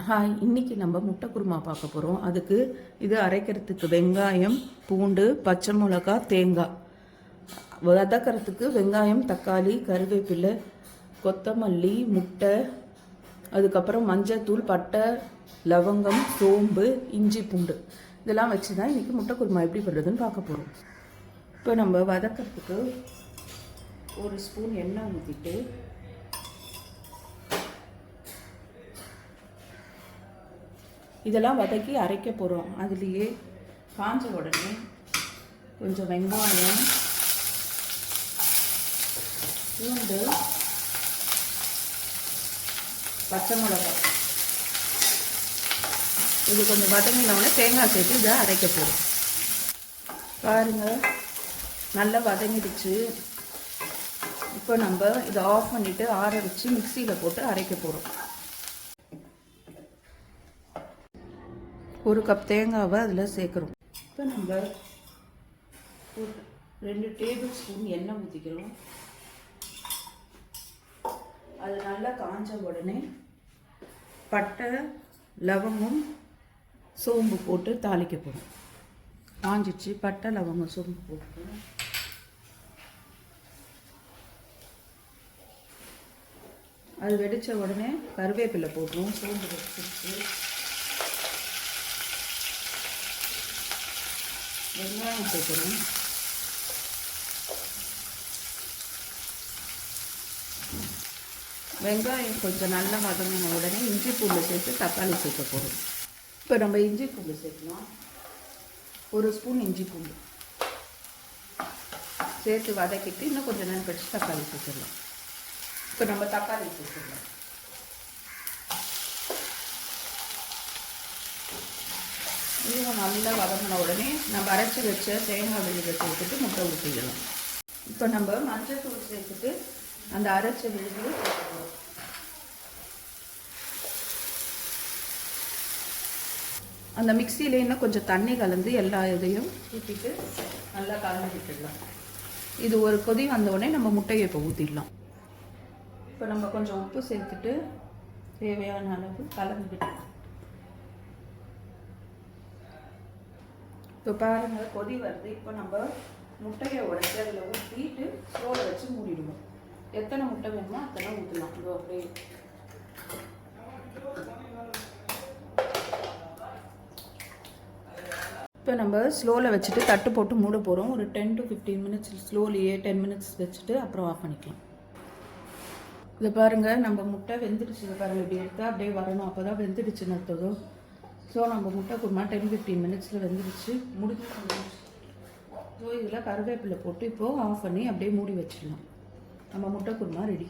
Hi, இன்றைக்கி நம்ம முட்டை குருமா பார்க்க போகிறோம். அதுக்கு இது அரைக்கிறதுக்கு வெங்காயம், பூண்டு, பச்சை மிளகா, தேங்காய். வதக்கிறதுக்கு வெங்காயம், தக்காளி, கருவேப்பிலை, கொத்தமல்லி, முட்டை, அதுக்கப்புறம் மஞ்சத்தூள், பட்டை, லவங்கம், சோம்பு, இஞ்சி, பூண்டு இதெல்லாம் வச்சு தான் இன்றைக்கி முட்டை குருமா எப்படி பண்ணுறதுன்னு பார்க்க போகிறோம். இப்போ நம்ம வதக்கிறதுக்கு ஒரு ஸ்பூன் எண்ணெய் ஊற்றிட்டு இதெல்லாம் வதக்கி அரைக்க போகிறோம். அதுலேயே காஞ்ச உடனே கொஞ்சம் வெங்காயம், பூண்டு, பச்சை மிளகாய் இது கொஞ்சம் வதங்கினோடனே தேங்காய் சேர்த்து இதை அரைக்க போகிறோம். பாருங்கள், நல்லா வதங்கிடுச்சு. இப்போ நம்ம இதை ஆஃப் பண்ணிவிட்டு ஆற வச்சு மிக்சியில் போட்டு அரைக்க போகிறோம். ஒரு கப் தேங்காவை அதில் சேர்க்குறோம். இப்போ நம்ம ஒரு 2 டேபிள் ஸ்பூன் எண்ணெய் ஊற்றிக்கிறோம். அது நல்லா காஞ்ச உடனே பட்டை, லவங்கம், சோம்பு போட்டு தாளிக்க போகிறோம். காஞ்சிச்சு. பட்டை, லவங்கம், சோம்பு போட்டு அது வெடித்த உடனே கருவேப்பிலை போட்டுருவோம். சோம்பு வச்சுட்டு வெங்காயம் சேர்க்கணும். வெங்காயம் கொஞ்சம் நல்லா வதங்கின உடனே இஞ்சி பூண்டு சேர்த்து தக்காளி சேர்க்க போகிறோம். இப்போ நம்ம இஞ்சி பூண்டு சேர்க்கலாம். ஒரு ஸ்பூன் இஞ்சி பூண்டு சேர்த்து வதக்கிட்டு இன்னும் கொஞ்சம் நேரம் கழிச்சு தக்காளி சேர்த்துடலாம். இப்போ நம்ம தக்காளி சேர்த்துடலாம். இதுவும் நல்லா வதங்கின உடனே நம்ம அரைச்சி வச்ச தேங்காய் விழுதை சேர்த்துட்டு முட்டை ஊற்றிடலாம். இப்போ நம்ம மஞ்சள் தூள் சேர்த்துட்டு அந்த அரைச்ச விழுது சேர்த்துக்கிறோம். அந்த மிக்சியில இன்னும் கொஞ்சம் தண்ணி கலந்து எல்லா இதையும் ஊற்றிட்டு நல்லா கலந்து விட்டுடலாம். இது ஒரு கொதி வந்தவுடனே நம்ம முட்டையை இப்போ ஊற்றிடலாம். இப்போ நம்ம கொஞ்சம் உப்பு சேர்த்துட்டு தேவையான அளவு கலந்து விட்டுடலாம். இப்போ பாருங்கள், கொதி வருது. இப்போ நம்ம முட்டையை உடைச்சி அதில் ஊற்றிட்டு ஸ்லோவில் வச்சு மூடிடுவோம். எத்தனை முட்டை வேணுமோ அத்தனை ஊற்றலாம். இதோ அப்படியே இப்போ நம்ம ஸ்லோவில் வச்சுட்டு தட்டு போட்டு மூட போகிறோம். ஒரு 10 to 15 மினிட்ஸ் ஸ்லோலியே 10 மினிட்ஸ் வச்சுட்டு அப்புறம் ஆஃப் பண்ணிக்கலாம். இதை பாருங்கள், நம்ம முட்டை வெந்துடுச்சு. இதை பாருங்கள், இப்படி எடுத்தால் அப்படியே வரணும். அப்போ தான் வெந்துடுச்சுன்னு அர்த்தம். ஸோ நம்ம முட்டை குருமா 10-15 மினிட்ஸில் வெந்துடுச்சு, முடிஞ்சு. ஸோ இதில் கருவேப்பிலை போட்டு இப்போது ஆஃப் பண்ணி அப்படியே மூடி வச்சிடலாம். நம்ம முட்டை குருமா ரெடி.